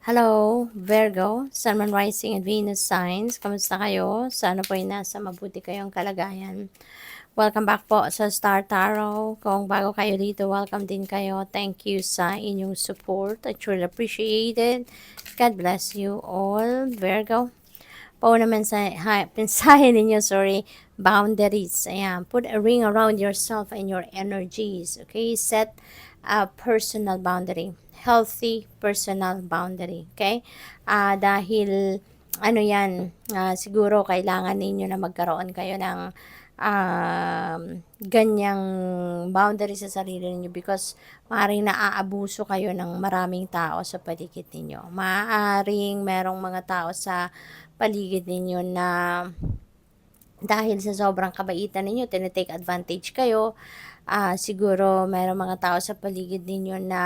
Hello, Virgo, Sun, Moon, Rising, and Venus signs. Kamusta kayo? Sana po ay nasa mabuti kayong kalagayan. Welcome back po sa Star Tarot. Kung bago kayo dito, welcome din kayo. Thank you sa inyong support. I truly appreciate it. God bless you all, Virgo. Pauna mensahe ninyo, boundaries. Ayan, put a ring around yourself and your energies. Okay, set a personal boundary. Healthy personal boundary. Okay? Dahil, ano yan, siguro kailangan ninyo na magkaroon kayo ng ganyang boundary sa sarili ninyo because maaaring naaabuso kayo ng maraming tao sa paligid ninyo. Maaaring merong mga tao sa paligid ninyo na dahil sa sobrang kabaitan ninyo, tinitake advantage kayo. Siguro merong mga tao sa paligid ninyo na,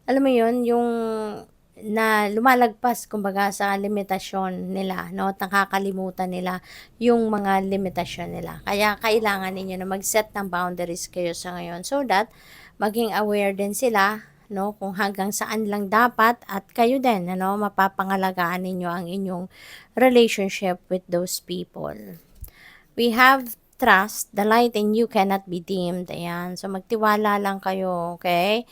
alam mo yun, yung na lumalagpas kumbaga sa limitasyon nila, no? Nakakalimutan nila yung mga limitasyon nila. Kaya kailangan ninyo na mag-set ng boundaries kayo sa ngayon so that maging aware din sila, no, kung hanggang saan lang dapat at kayo din, ano, mapapangalagaan ninyo ang inyong relationship with those people. We have trust, the light in you cannot be dimmed. Ayan. So, magtiwala lang kayo, okay?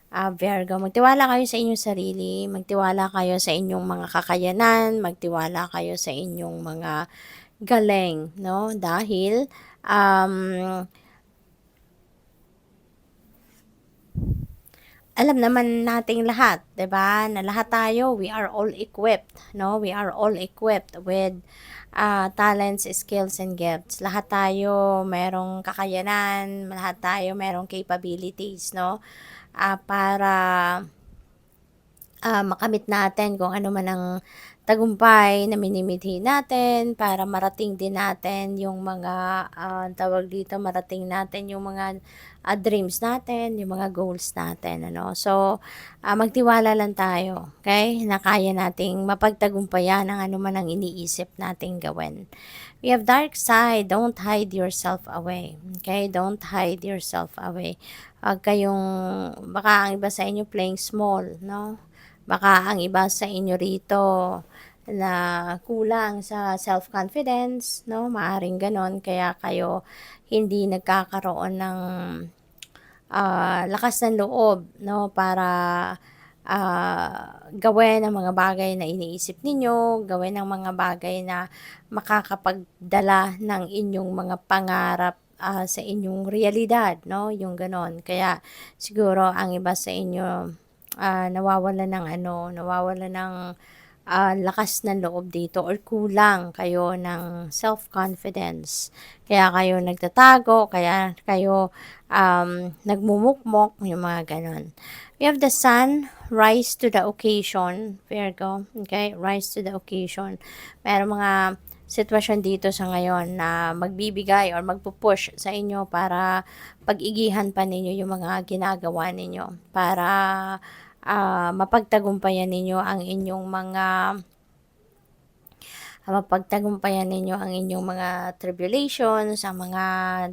Virgo, magtiwala kayo sa inyong sarili, magtiwala kayo sa inyong mga kakayanan, magtiwala kayo sa inyong mga galing, no? Dahil, alam naman nating lahat, 'di ba? Na lahat tayo, we are all equipped, no? We are all equipped with talents, skills, and gifts. Lahat tayo merong kakayanan, lahat tayo merong capabilities, no? Para makamit natin kung ano man ang tagumpay na minimithi natin para marating din natin yung mga tawag dito, marating natin yung mga dreams natin, yung mga goals natin, ano. So, magtiwala lang tayo, okay? Na kaya nating mapagtagumpayan ang ano man ang iniisip nating gawin. We have dark side, don't hide yourself away. Okay? Don't hide yourself away. Huwag kayong, baka ang iba sa inyo playing small, no? Baka ang iba sa inyo rito na kulang sa self-confidence, no? Maaring ganon, kaya kayo hindi nagkakaroon ng lakas ng loob, no? Para gawin ang mga bagay na iniisip ninyo, gawin ang mga bagay na makakapagdala ng inyong mga pangarap sa inyong realidad, no? Yung ganon. Kaya siguro ang iba sa inyo nawawala ng nawawala ng lakas ng loob dito or kulang kayo ng self-confidence. Kaya kayo nagtatago, kaya kayo nagmumukmok, yung mga ganon. We have the sun, rise to the occasion, Virgo, okay? Rise to the occasion. Meron mga sitwasyon dito sa ngayon na magbibigay or magpupush sa inyo para pag-igihan pa ninyo yung mga ginagawa ninyo para mapagtagumpayan ninyo ang inyong mga tribulations, ang mga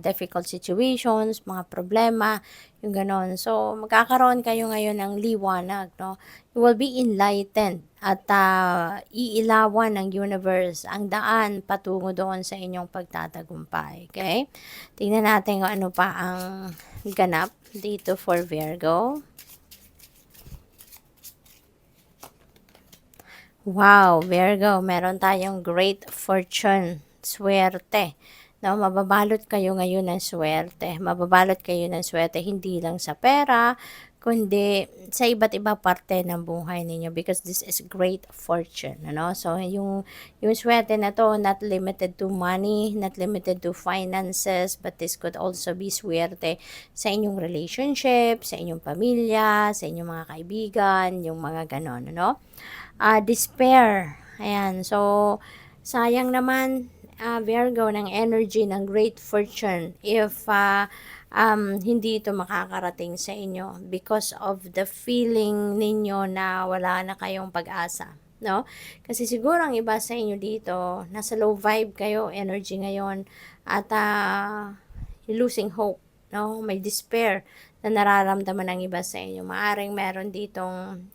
difficult situations, mga problema, yung ganon. So, magkakaroon kayo ngayon ng liwanag, no? You will be enlightened at iilawan ng universe ang daan patungo doon sa inyong pagtatagumpay, okay? Tingnan natin kung ano pa ang ganap dito for Virgo. Wow, Virgo, meron tayong great fortune, swerte. No, mababalot kayo ngayon ng swerte. Mababalot kayo ng swerte hindi lang sa pera, kundi sa iba't iba parte ng buhay ninyo because this is great fortune, ano? So, yung swerte na to, not limited to money, not limited to finances, but this could also be swerte sa inyong relationship, sa inyong pamilya, sa inyong mga kaibigan, yung mga ganon, ano? Despair. Ayan. So, sayang naman, Virgo, ng energy ng great fortune if hindi ito makakarating sa inyo because of the feeling ninyo na wala na kayong pag-asa. No? Kasi siguro ang iba sa inyo dito, nasa low vibe kayo, energy ngayon, at losing hope. No? May despair na nararamdaman ng iba sa inyo. Maaring meron ditong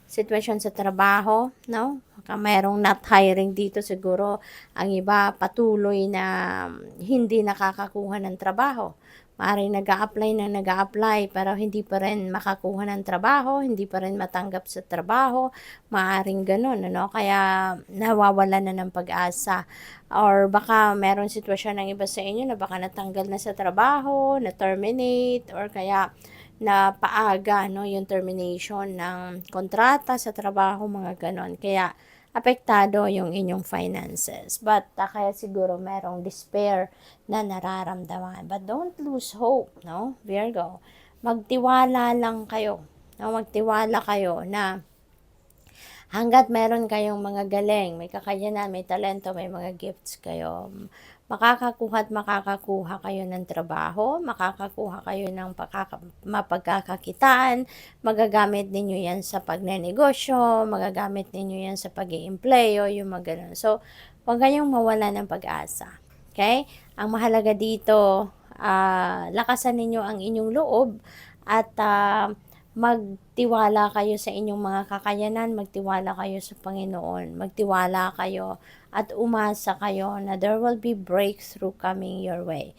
sitwasyon sa trabaho, no? Baka merong not hiring dito siguro. Ang iba patuloy na hindi nakakakuha ng trabaho. Maaaring nag-a-apply pero hindi pa rin makakuha ng trabaho, hindi pa rin matanggap sa trabaho, maaaring gano'n, ano? Kaya nawawalan na ng pag-asa. Or baka meron sitwasyon ng iba sa inyo na baka natanggal na sa trabaho, na-terminate, or kaya na paaga, no, yung termination ng kontrata sa trabaho, mga gano'n. Kaya apektado yung inyong finances. But kaya siguro merong despair na nararamdaman. But don't lose hope, no, Virgo. Magtiwala lang kayo. No? Magtiwala kayo na hangga't meron kayong mga galing, may kakayanan, may talento, may mga gifts kayo, makakakuha kayo ng trabaho, makakakuha kayo ng mapagkakakitaan, magagamit ninyo yan sa pagnenegosyo, magagamit ninyo yan sa pag-i-empleyo, yung mga ganun. So, huwag kayong mawala ng pag-asa. Okay? Ang mahalaga dito, lakasan ninyo ang inyong loob at magtiwala kayo sa inyong mga kakayanan, magtiwala kayo sa Panginoon, magtiwala kayo at umasa kayo na there will be breakthrough coming your way.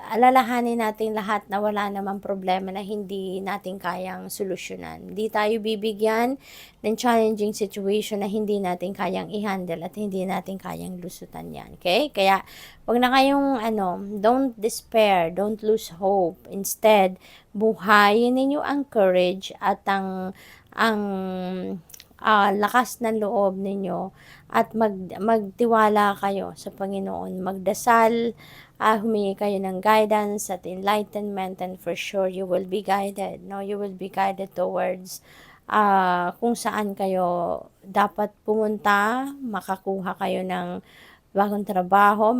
Alalahanin natin lahat na wala namang problema na hindi natin kayang solusyonan. Hindi tayo bibigyan ng challenging situation na hindi natin kayang i-handle at hindi natin kayang lusutan yan. Okay? Kaya, wag na kayong, don't despair, don't lose hope. Instead, buhayin ninyo ang courage at ang lakas ng loob ninyo at magtiwala kayo sa Panginoon. Magdasal, humingi kayo ng guidance at enlightenment, and for sure you will be guided. No, you will be guided towards kung saan kayo dapat pumunta, makakuha kayo ng bagong trabaho,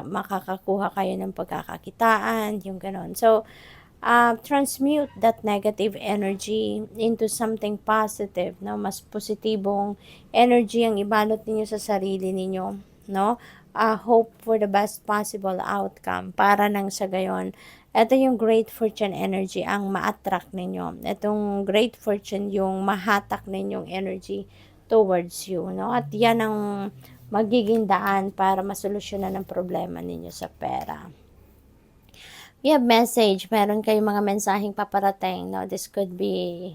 makakakuha kayo ng pagkakakitaan, yung ganon. So, transmute that negative energy into something positive, no? Mas positibong energy ang ibalot ninyo sa sarili ninyo, no? Hope for the best possible outcome para nang sa gayon, ito yung great fortune energy ang ma-attract ninyo. Itong great fortune yung mahatak ninyong energy towards you, no? At yan ang magiging daan para masolusyonan ang problema ninyo sa pera. We have message. Meron kayong mga mensaheng paparating. No? This could be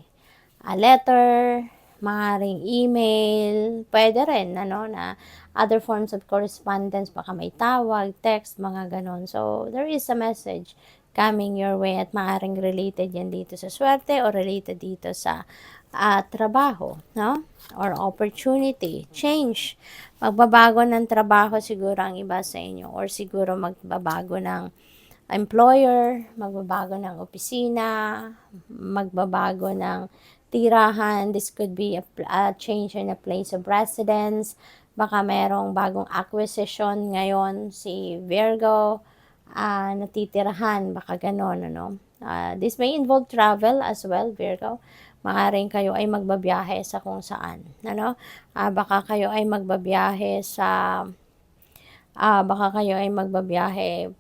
a letter, maaaring email, pwede rin, na other forms of correspondence, baka may tawag, text, mga ganon. So, there is a message coming your way at maaaring related yan dito sa swerte or related dito sa trabaho, no? Or opportunity, change. Magbabago ng trabaho siguro ang iba sa inyo, or siguro magbabago ng employer, magbabago ng opisina, magbabago ng tirahan. This could be a change in a place of residence. Baka merong bagong acquisition ngayon si Virgo, natitirahan, baka ganon, ano. This may involve travel as well, Virgo. Maaaring kayo ay magbabiyahe sa kung saan, ano. Baka kayo ay magbabiyahe sa baka kayo ay magbabiyahe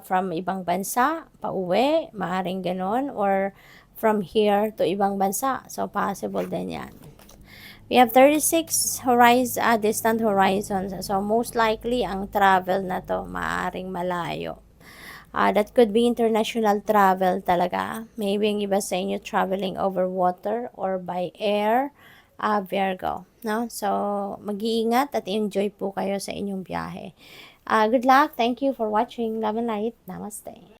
from ibang bansa, pauwi, maaaring ganon, or from here to ibang bansa. So, possible din yan. We have 36 distant horizons. So, most likely, ang travel na to, maaaring malayo. That could be international travel talaga. Maybe ang iba sa inyo traveling over water or by air. Virgo, no? So, mag-iingat at enjoy po kayo sa inyong biyahe. Good luck. Thank you for watching. Love and light. Namaste.